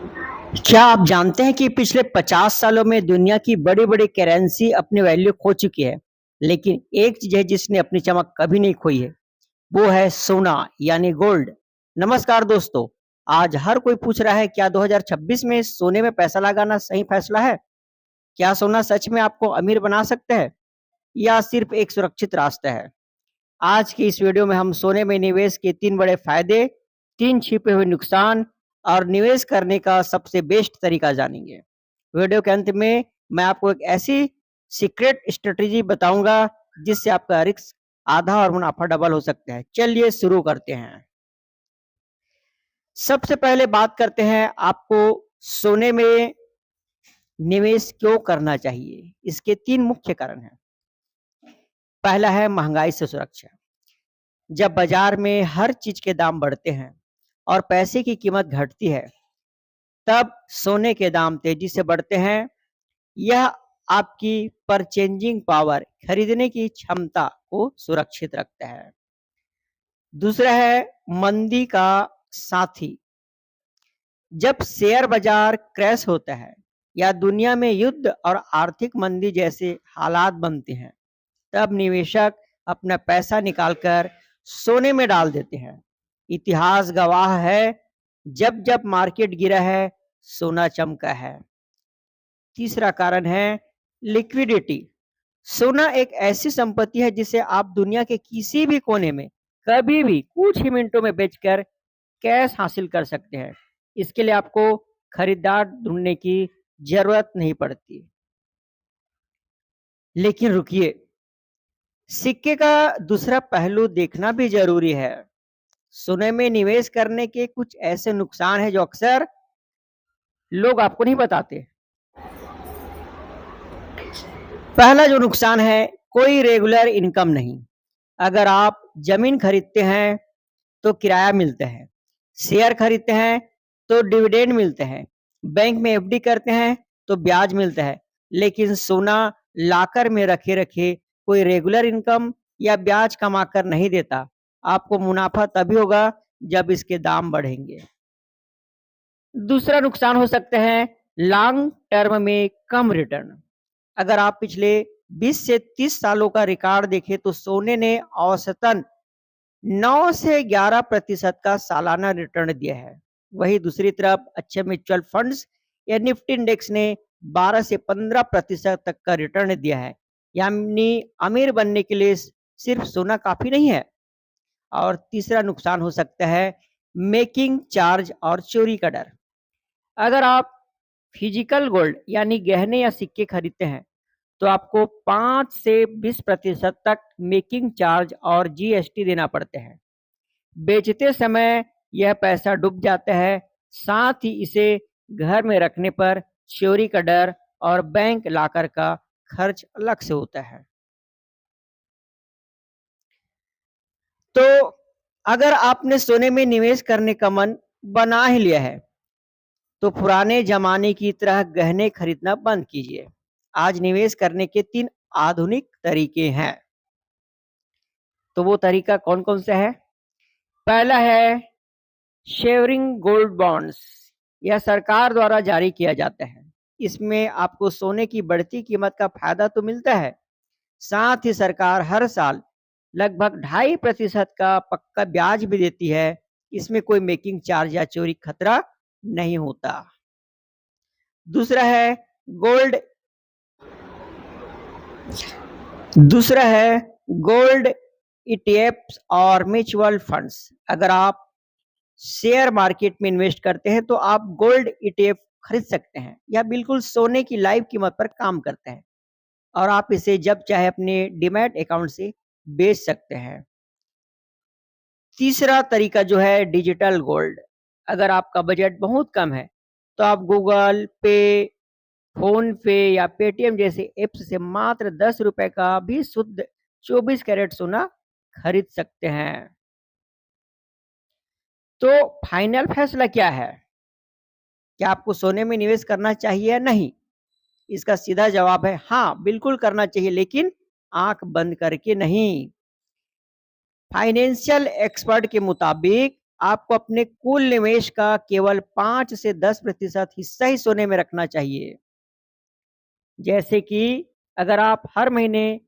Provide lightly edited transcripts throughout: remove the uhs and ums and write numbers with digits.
क्या आप जानते हैं कि पिछले 50 सालों में दुनिया की बड़ी-बड़ी करेंसी अपनी वैल्यू खो चुकी है, लेकिन एक चीज़ है जिसने अपनी चमक कभी नहीं खोई है, वो है सोना यानी गोल्ड। नमस्कार दोस्तों, आज हर कोई पूछ रहा है क्या 2026 में सोने में पैसा लगाना सही फैसला है? क्या सोना सच में आपको अमीर बना सकता है या सिर्फ एक सुरक्षित रास्ता है? आज की इस वीडियो में हम सोने में निवेश के 3 बड़े फायदे, 3 छिपे हुए नुकसान और निवेश करने का सबसे बेस्ट तरीका जानेंगे। वीडियो के अंत में मैं आपको एक ऐसी सीक्रेट स्ट्रेटजी बताऊंगा जिससे आपका रिस्क आधा और मुनाफा डबल हो सकता है। चलिए शुरू करते हैं। सबसे पहले बात करते हैं आपको सोने में निवेश क्यों करना चाहिए। इसके 3 मुख्य कारण हैं। पहला है महंगाई से सुरक्षा। जब बाजार में हर चीज के दाम बढ़ते हैं और पैसे की कीमत घटती है, तब सोने के दाम तेजी से बढ़ते हैं। यह आपकी परचेंजिंग पावर, खरीदने की क्षमता को सुरक्षित रखता है। दूसरा है मंदी का साथी। जब शेयर बाजार क्रैश होता है या दुनिया में युद्ध और आर्थिक मंदी जैसे हालात बनते हैं, तब निवेशक अपना पैसा निकालकर सोने में डाल देते हैं। इतिहास गवाह है, जब जब मार्केट गिरा है, सोना चमका है। तीसरा कारण है लिक्विडिटी। सोना एक ऐसी संपत्ति है जिसे आप दुनिया के किसी भी कोने में कभी भी कुछ ही मिनटों में बेचकर कैश हासिल कर सकते हैं। इसके लिए आपको खरीदार ढूंढने की जरूरत नहीं पड़ती। लेकिन रुकिए, सिक्के का दूसरा पहलू देखना भी जरूरी है। सोने में निवेश करने के कुछ ऐसे नुकसान हैं जो अक्सर लोग आपको नहीं बताते। पहला जो नुकसान है, कोई रेगुलर इनकम नहीं। अगर आप जमीन खरीदते हैं तो किराया मिलता है, शेयर खरीदते हैं तो डिविडेंड मिलते हैं, बैंक में एफडी करते हैं तो ब्याज मिलता है। लेकिन सोना लाकर में रखे रखे कोई रेगुलर इनकम या ब्याज कमाकर नहीं देता। आपको मुनाफा तभी होगा जब इसके दाम बढ़ेंगे। दूसरा नुकसान हो सकते हैं लॉन्ग टर्म में कम रिटर्न। अगर आप पिछले 20 से 30 सालों का रिकॉर्ड देखें तो सोने ने औसतन 9 से 11% का सालाना रिटर्न दिया है। वही दूसरी तरफ अच्छे म्यूचुअल फंड्स या निफ्टी इंडेक्स ने 12 से 15% तक का रिटर्न दिया है। यानी अमीर बनने के लिए सिर्फ सोना काफी नहीं है। और तीसरा नुकसान हो सकता है मेकिंग चार्ज और चोरी का डर। अगर आप फिजिकल गोल्ड यानी गहने या सिक्के खरीदते हैं तो आपको 5 से 20% तक मेकिंग चार्ज और जीएसटी देना पड़ते हैं। बेचते समय यह पैसा डूब जाता है। साथ ही इसे घर में रखने पर चोरी का डर और बैंक लाकर का खर्च अलग से होता है। तो अगर आपने सोने में निवेश करने का मन बना ही लिया है तो पुराने जमाने की तरह गहने खरीदना बंद कीजिए। आज निवेश करने के 3 आधुनिक तरीके हैं। तो वो तरीका कौन-कौन सा है? पहला है शेवरिंग गोल्ड बॉन्ड्स। यह सरकार द्वारा जारी किया जाता है। इसमें आपको सोने की बढ़ती कीमत का फायदा तो मिलता है, साथ ही सरकार हर साल लगभग 2.5% का पक्का ब्याज भी देती है। इसमें कोई मेकिंग चार्ज या चोरी खतरा नहीं होता। दूसरा है गोल्ड दूसरा है गोल्ड ईटीएफ्स और म्यूचुअल फंड्स। अगर आप शेयर मार्केट में इन्वेस्ट करते हैं तो आप गोल्ड ईटीएफ खरीद सकते हैं। यह बिल्कुल सोने की लाइव कीमत पर काम करता है और आप इसे जब चाहे अपने डीमैट अकाउंट से बेच सकते हैं। तीसरा तरीका जो है डिजिटल गोल्ड। अगर आपका बजट बहुत कम है तो आप गूगल पे, फोन पे या पेटीएम जैसे ऐप्स से मात्र 10 रुपए का भी शुद्ध 24 कैरेट सोना खरीद सकते हैं। तो फाइनल फैसला क्या है? क्या आपको सोने में निवेश करना चाहिए या नहीं? इसका सीधा जवाब है हाँ, बिल्कुल करना चाहिए, लेकिन आंख बंद करके नहीं। फाइनेंशियल एक्सपर्ट के मुताबिक आपको अपने कुल निवेश का केवल 5 से 10% हिस्सा ही सोने में रखना चाहिए। जैसे कि अगर आप हर महीने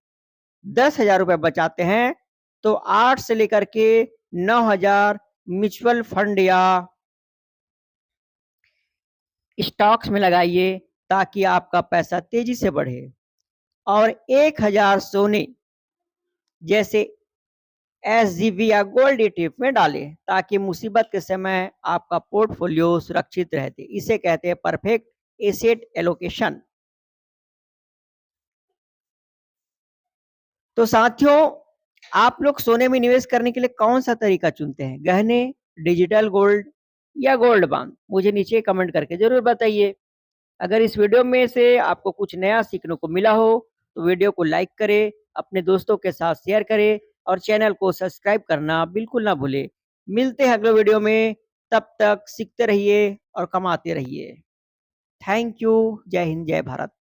10,000 रुपए बचाते हैं, तो 8 से लेकर के 9,000 म्यूचुअल फंड या स्टॉक्स में लगाइए, ताकि आपका पैसा तेजी से बढ़े। और 1,000 सोने जैसे एसजीवी या गोल्ड ईटीएफ में डालें, ताकि मुसीबत के समय आपका पोर्टफोलियो सुरक्षित रहते। इसे कहते हैं परफेक्ट एसेट एलोकेशन। तो साथियों, आप लोग सोने में निवेश करने के लिए कौन सा तरीका चुनते हैं? गहने, डिजिटल गोल्ड या गोल्ड बॉन्ड? मुझे नीचे कमेंट करके जरूर बताइए। अगर इस वीडियो में से आपको कुछ नया सीखने को मिला हो, तो वीडियो को लाइक करें, अपने दोस्तों के साथ शेयर करें और चैनल को सब्सक्राइब करना बिल्कुल ना भूलें। मिलते हैं अगले वीडियो में, तब तक सीखते रहिए और कमाते रहिए। Thank you. जय हिंद, जय भारत।